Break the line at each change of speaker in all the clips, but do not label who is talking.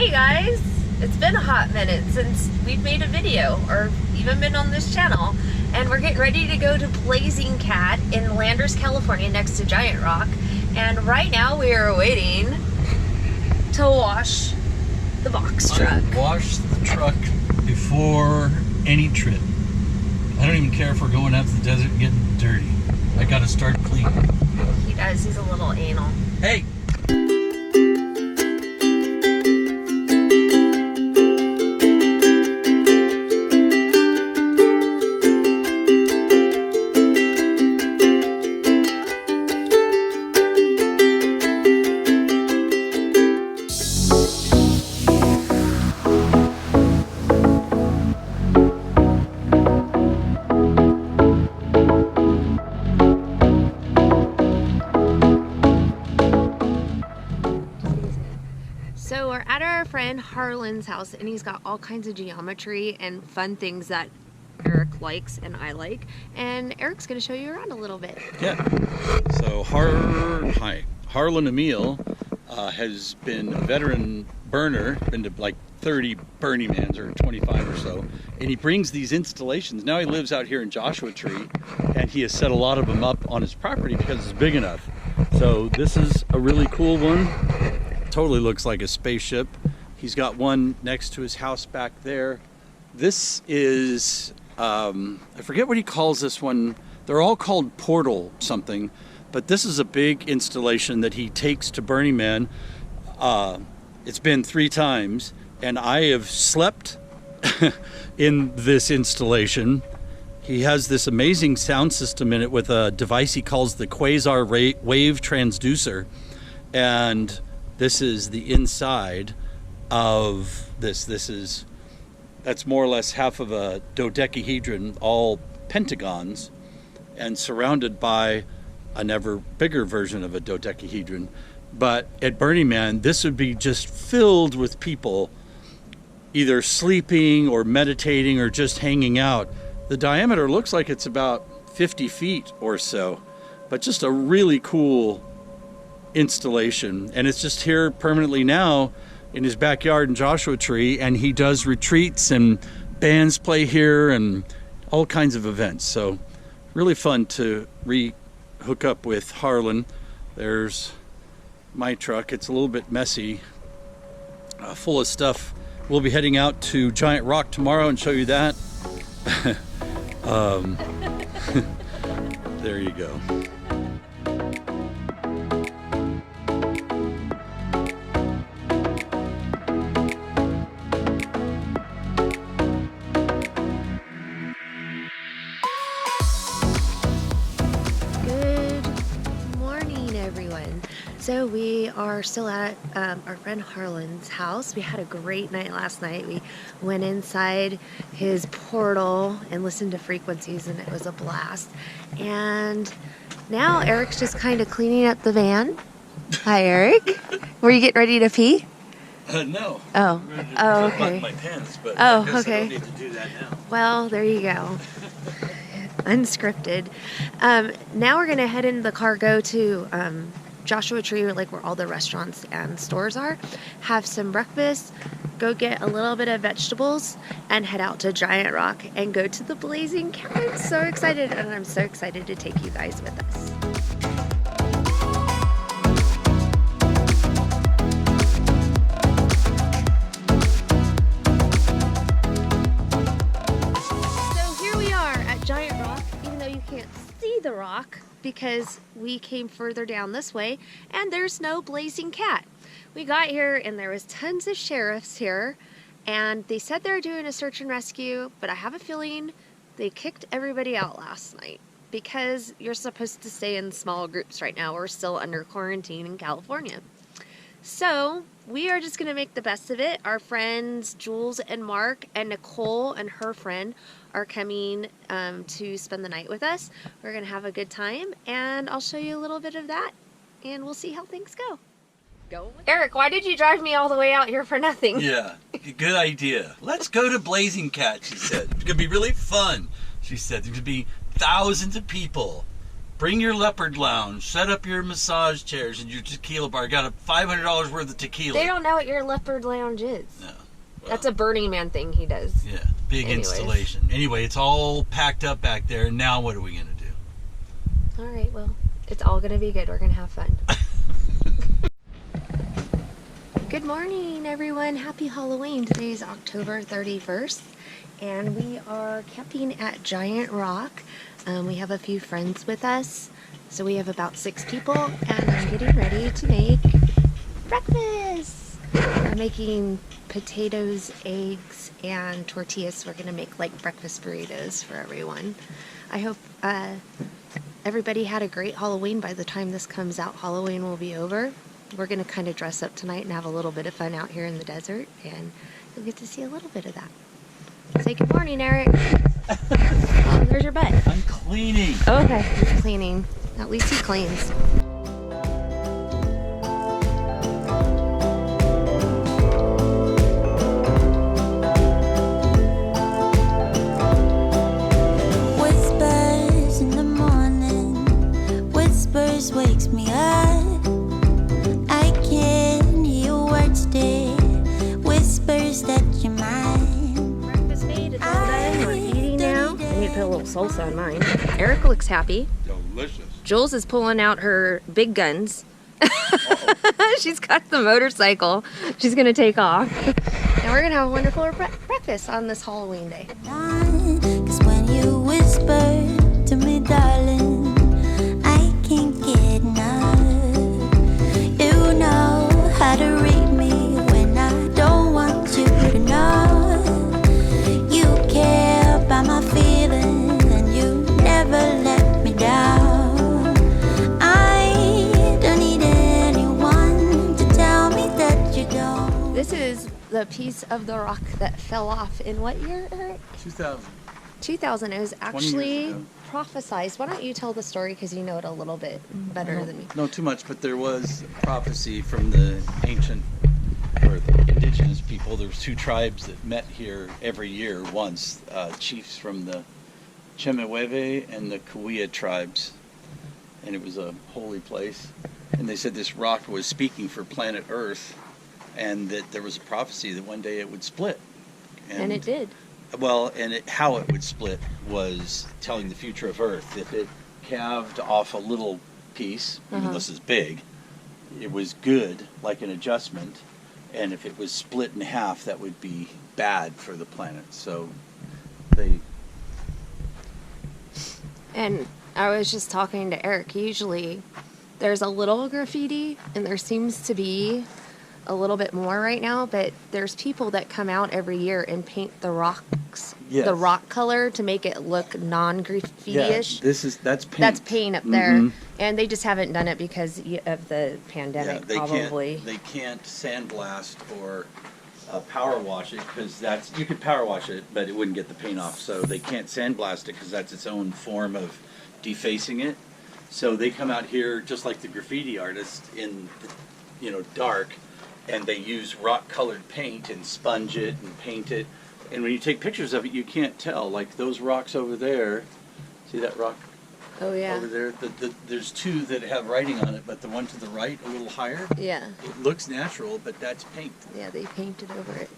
Hey guys, it's been a hot minute since we've made a video or even been on this channel, and we're getting ready to go to Blazing Cat in Landers, California, next to Giant Rock. And right now we are waiting to wash the box truck.
Wash the truck before any trip. I don't even care if we're going out to the desert and getting dirty. I gotta start clean.
He does, he's a little anal.
Hey!
So we're at our friend Harlan's house, and he's got all kinds of geometry and fun things that Eric likes and I like, and Eric's going to show you around a little bit.
Yeah. So Harlan Emil has been a veteran burner, been to like 30 Burning Mans or 25 or so, and he brings these installations. Now he lives out here in Joshua Tree, and he has set a lot of them up on his property because it's big enough. So this is a really cool one. Totally looks like a spaceship. He's got one next to his house back there. This is, I forget what he calls this one. They're all called portal something, but this is a big installation that he takes to Burning Man. It's been 3 times, and I have slept in this installation. He has this amazing sound system in it with a device he calls the Quasar Wave Transducer, and this is the inside of this. That's more or less half of a dodecahedron, all pentagons, and surrounded by an ever bigger version of a dodecahedron. But at Burning Man, this would be just filled with people either sleeping or meditating or just hanging out. The diameter looks like it's about 50 feet or so, but just a really cool installation, and it's just here permanently now in his backyard in Joshua Tree, and he does retreats and bands play here and all kinds of events. So really fun to hook up with Harlan. There's my truck. It's a little bit messy, full of stuff. We'll be heading out to Giant Rock tomorrow and show you that. There you go.
So we are still at our friend Harlan's house. We had a great night last night. We went inside his portal and listened to frequencies, and it was a blast. And now Eric's just kind of cleaning up the van. Hi, Eric. Were you getting ready to pee?
No.
Oh. Oh, okay.
Button my pants, but
oh,
I guess
okay.
I don't need to do that now.
Well, there you go. Unscripted. Now we're gonna head in the car, go to Joshua Tree, like where all the restaurants and stores are, have some breakfast, go get a little bit of vegetables, and head out to Giant Rock and go to the Blazing Cat. I'm so excited, and I'm so excited to take you guys with us. So here we are at Giant Rock, even though you can't see the rock, because we came further down this way and there's no Blazing Cat. We got here and there was tons of sheriffs here, and they said they're doing a search and rescue, but I have a feeling they kicked everybody out last night because you're supposed to stay in small groups right now. We're still under quarantine in California. So we are just gonna make the best of it. Our friends Jules and Mark and Nicole and her friend are coming to spend the night with us. We're gonna have a good time, and I'll show you a little bit of that, and we'll see how things go. Eric, why did you drive me all the way out here for nothing?
Yeah, good idea. Let's go to Blazing Cat, she said. It's gonna be really fun, she said. There's gonna be thousands of people. Bring your leopard lounge. Set up your massage chairs and your tequila bar. Got a $500 worth of tequila.
They don't know what your leopard lounge is.
No. Well,
that's a Burning Man thing he does.
Yeah, big
Anyways.
installation. Anyway, it's all packed up back there. And now what are we going to do?
All right, well, it's all going to be good. We're going to have fun. Good morning, everyone. Happy Halloween. Today is October 31st, and we are camping at Giant Rock. We have a few friends with us, so we have about 6 people, and I'm getting ready to make breakfast. We're making potatoes, eggs, and tortillas. We're gonna make like breakfast burritos for everyone. I hope everybody had a great Halloween. By the time this comes out, Halloween will be over. We're gonna kind of dress up tonight and have a little bit of fun out here in the desert, and you'll get to see a little bit of that. Say good morning, Eric. Oh, there's your butt.
I'm cleaning.
Okay, he's cleaning. At least he cleans.
Whispers in the morning, whispers wakes me up. I can hear words dear, whispers that you're mine.
Breakfast made, it's all done. We're eating now. I need to put a little salsa on mine. Eric looks happy.
Delicious.
Jules is pulling out her big guns. She's got the motorcycle. She's gonna take off. And we're gonna have a wonderful breakfast on this Halloween day.
'Cause when you whisper to me, darling, I can't get enough. You know how to read me when I don't want you to know. You care about my feelings and you never let me down. I don't need anyone to tell me that you don't.
This is the piece of the rock that fell off in what year, Eric?
2000.
2000. It was
20 years
actually
ago.
prophesized. Why don't you tell the story, because you know it a little bit better than me.
No, too much, but there was prophecy from the ancient or the indigenous people. There was 2 tribes that met here every year once, chiefs from the Chemehueve and the Cahuilla tribes, and it was a holy place. And they said this rock was speaking for planet Earth, and that there was a prophecy that one day it would split.
And it did.
Well, and how it would split was telling the future of Earth. If it calved off a little piece, even this is big, it was good, like an adjustment. And if it was split in half, that would be bad for the planet. So they...
And I was just talking to Eric. Usually there's a little graffiti, and there seems to be a little bit more right now, but there's people that come out every year and paint the rocks,
Yes.
the rock color, to make it look non-graffiti-ish.
Yeah, that's paint.
That's paint up there, and they just haven't done it because of the pandemic,
they
probably.
They can't sandblast or power wash it, because that's, you could power wash it, but it wouldn't get the paint off. So they can't sandblast it because that's its own form of defacing it. So they come out here just like the graffiti artist in, dark, and they use rock colored paint and sponge it and paint it. And when you take pictures of it, you can't tell. Like those rocks over there, see that rock
Oh yeah.
over there? There's 2 that have writing on it, but the one to the right, a little higher,
Yeah.
it looks natural, but that's paint.
Yeah, they painted over it.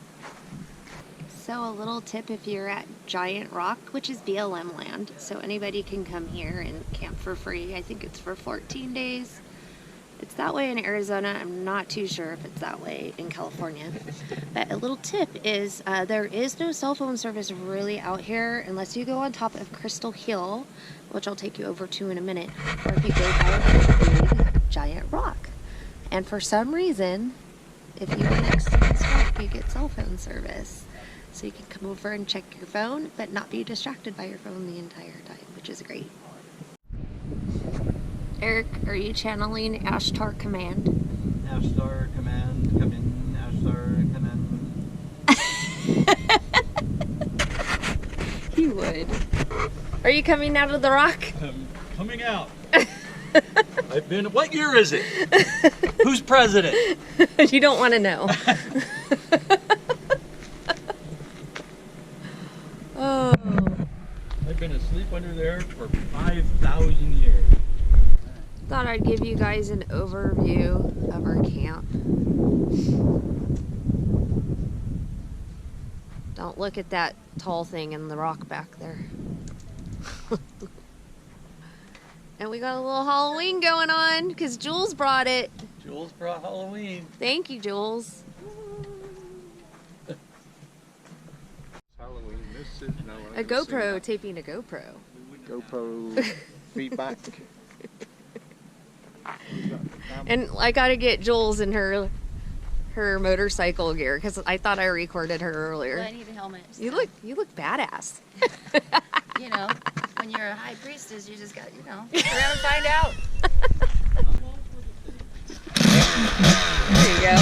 So a little tip, if you're at Giant Rock, which is BLM land, so anybody can come here and camp for free. I think it's for 14 days. It's that way in Arizona. I'm not too sure if it's that way in California. But a little tip is there is no cell phone service really out here unless you go on top of Crystal Hill, which I'll take you over to in a minute, or if you go by a big giant rock. And for some reason, if you are next to this rock, you get cell phone service. So you can come over and check your phone, but not be distracted by your phone the entire time, which is great. Eric, are you channeling Ashtar Command?
Ashtar command, come in, Ashtar command.
He would. Are you coming out of the rock?
I'm coming out. I've been, what year is it? Who's president?
You don't want to know. Oh.
I've been asleep under there for 5,000 years.
Thought I'd give you guys an overview of our camp. Don't look at that tall thing in the rock back there. And we got a little Halloween going on because Jules brought it.
Jules brought Halloween.
Thank you, Jules.
Halloween. This is no.
A GoPro taping a GoPro.
GoPro feedback.
And I gotta get Jules in her motorcycle gear because I thought I recorded her earlier.
Well, I need a helmet.
You look badass.
You know, when you're a high priestess, you just got, you know, look around and find out.
There you go.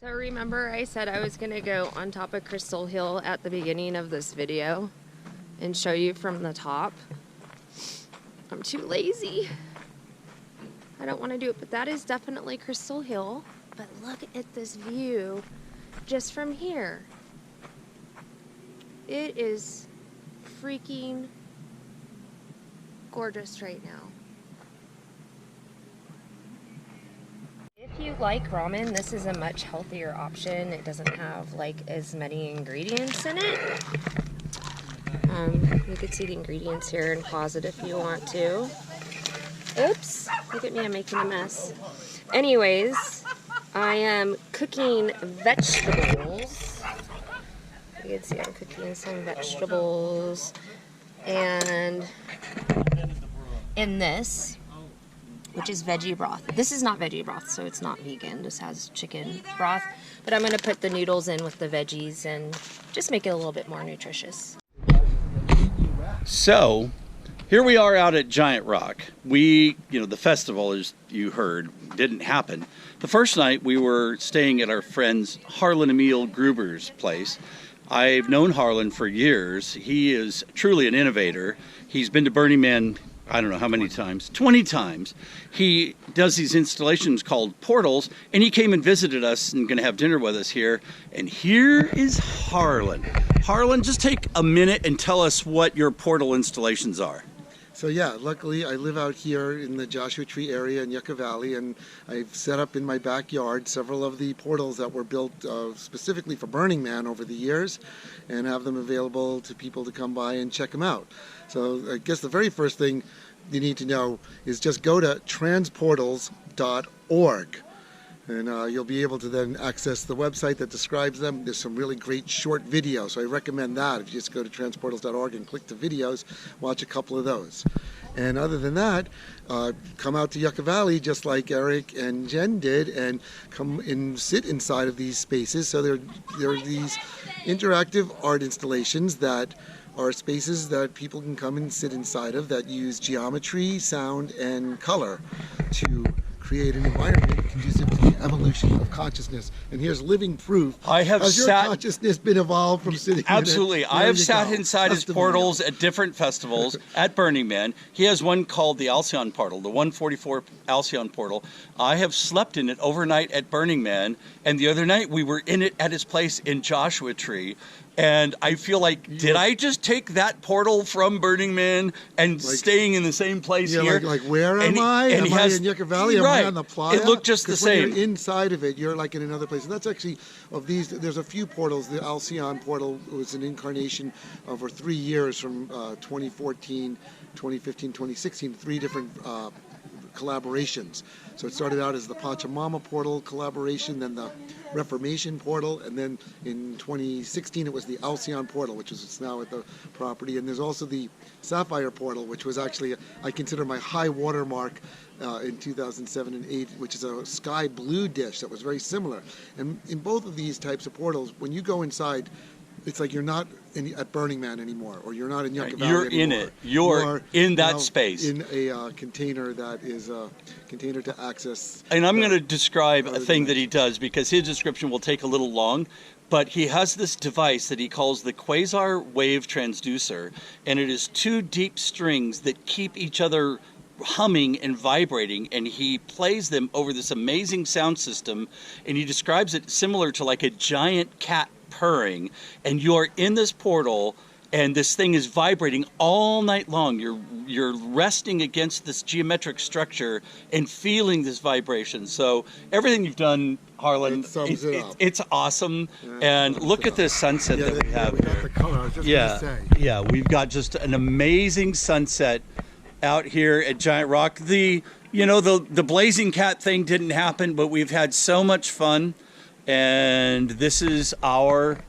So remember I said I was gonna go on top of Crystal Hill at the beginning of this video and show you from the top. I'm too lazy. I don't want to do it, but that is definitely Crystal Hill. But look at this view just from here. It is freaking gorgeous right now. If you like ramen, this is a much healthier option. It doesn't have like as many ingredients in it. You can see the ingredients here and pause it if you want to. Oops, look at me, I'm making a mess. Anyways, I am cooking vegetables. You can see I'm cooking some vegetables. And in this, which is veggie broth. This is not veggie broth, so it's not vegan. This has chicken broth. But I'm going to put the noodles in with the veggies and just make it a little bit more nutritious.
So, here we are out at Giant Rock. The festival, as you heard, didn't happen. The first night we were staying at our friend's Harlan Emil Gruber's place. I've known Harlan for years. He is truly an innovator. He's been to Burning Man, I don't know how many times, 20 times. He does these installations called portals, and he came and visited us and going to have dinner with us here. And here is Harlan. Harlan, just take a minute and tell us what your portal installations are.
So yeah, luckily I live out here in the Joshua Tree area in Yucca Valley, and I've set up in my backyard several of the portals that were built specifically for Burning Man over the years, and have them available to people to come by and check them out. So I guess the very first thing you need to know is just go to transportals.org. And you'll be able to then access the website that describes them. There's some really great short videos, so I recommend that. If you just go to transportals.org and click the videos, watch a couple of those. And other than that, come out to Yucca Valley just like Eric and Jen did, and come and sit inside of these spaces. So there are these interactive art installations that are spaces that people can come and sit inside of that use geometry, sound, and color to create an environment conducive to the evolution of consciousness. And here's living proof. Has your consciousness been evolved from sitting
Absolutely.
in it?
I have sat inside his portals at different festivals at Burning Man. He has one called the Alcyon Portal, the 144 Alcyon Portal. I have slept in it overnight at Burning Man, and the other night we were in it at his place in Joshua Tree. And I feel like, did I just take that portal from Burning Man and staying in the same place here?
Like where am I? Am I in Yucca Valley? Am I on the playa?
It looked just the same.
When you're inside of it, you're like in another place. And that's actually, of these, there's a few portals. The Alcyon portal was an incarnation over 3 years from 2014, 2015, 2016, 3 different collaborations. So it started out as the Pachamama portal collaboration, then the Reformation portal, and then in 2016 it was the Alcyon portal, which is now at the property. And there's also the Sapphire portal, which was actually, I consider my high watermark in 2007 and 8, which is a sky blue dish that was very similar. And in both of these types of portals, when you go inside, it's like you're not at Burning Man anymore, or you're not in Yucca Valley
You're
anymore.
in it. You're in that space.
In a container that is a container to access.
And I'm going to describe a thing that he does, because his description will take a little long. But he has this device that he calls the quasar wave transducer, and it is 2 deep strings that keep each other humming and vibrating, and he plays them over this amazing sound system, and he describes it similar to like a giant cat purring, and you're in this portal and this thing is vibrating all night long. You're resting against this geometric structure and feeling this vibration. So everything you've done, Harlan,
It sums it up.
it's awesome.
Yeah,
And
sums
look
it
at this sunset
Yeah,
that we have
we got
here.
the color. I was just
Yeah,
gonna say.
yeah, we've got just an amazing sunset out here at Giant Rock. The blazing cat thing didn't happen, but we've had so much fun, and this is our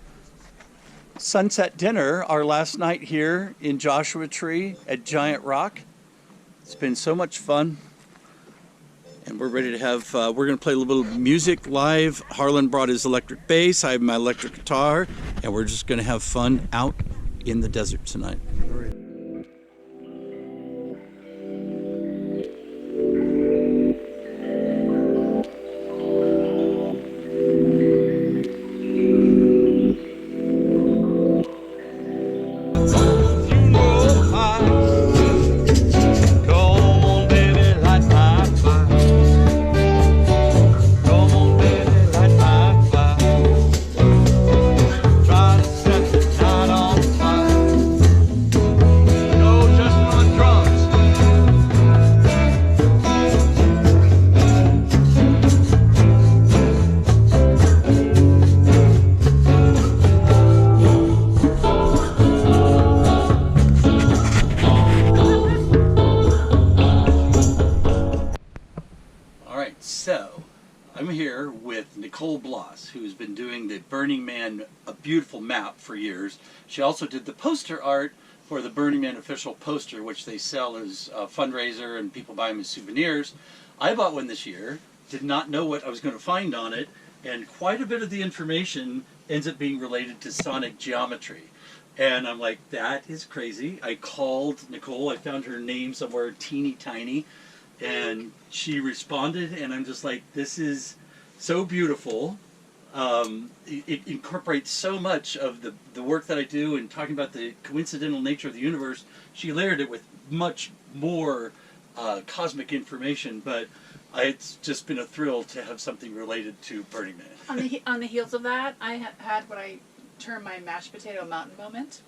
sunset dinner, our last night here in Joshua Tree at Giant Rock. It's been so much fun, and we're ready to have. We're going to play a little bit of music live. Harlan brought his electric bass. I have my electric guitar, and we're just going to have fun out in the desert tonight. Who's been doing the Burning Man, a beautiful map for years. She also did the poster art for the Burning Man official poster, which they sell as a fundraiser and people buy them as souvenirs. I bought one this year, did not know what I was going to find on it, and quite a bit of the information ends up being related to sonic geometry. And I'm like, that is crazy. I called Nicole, I found her name somewhere teeny tiny, and she responded, and I'm just like, this is so beautiful. It incorporates so much of the work that I do, and talking about the coincidental nature of the universe. She layered it with much more cosmic information, but it's just been a thrill to have something related to Burning Man.
On the heels of that, I had what I term my mashed potato mountain moment.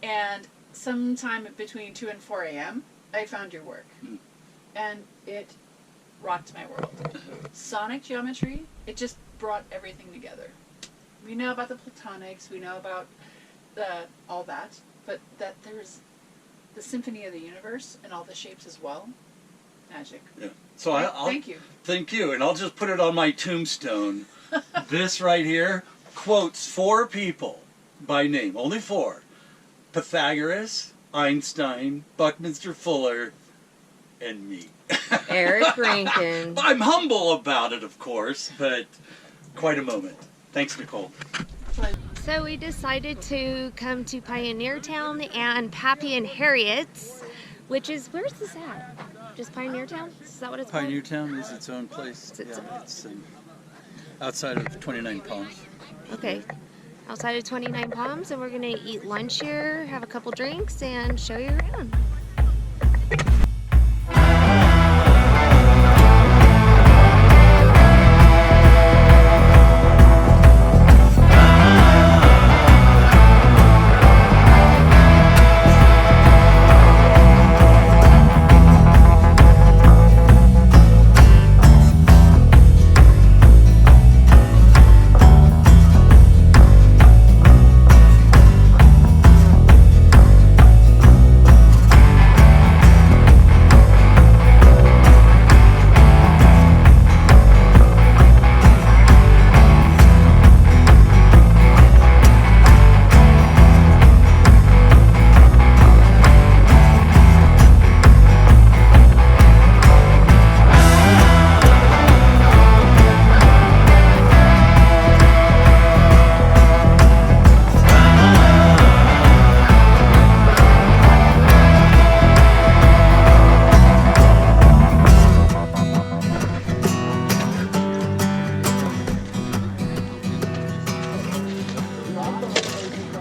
And sometime between 2 and 4 a.m., I found your work. And it rocked my world. Sonic geometry, it just brought everything together. We know about the platonics, we know about all that, but that there's the symphony of the universe and all the shapes as well. Magic.
Yeah. So
thank you.
Thank you, and I'll just put it on my tombstone. This right here quotes 4 people by name, only 4. Pythagoras, Einstein, Buckminster Fuller, and me.
Eric Rankin.
I'm humble about it, of course, but quite a moment. Thanks, Nicole.
So we decided to come to Pioneer Town and Pappy and Harriet's, which is, where's this at? Just Pioneer Town? Is that what it's
Pioneer Town is its own place. It's outside of 29 Palms.
called? Okay. Outside of 29 Palms, and we're going to eat lunch here, have a couple drinks, and show you around.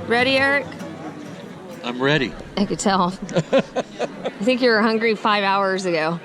Ready, Eric?
I'm ready.
I could tell. I think you were hungry 5 hours ago.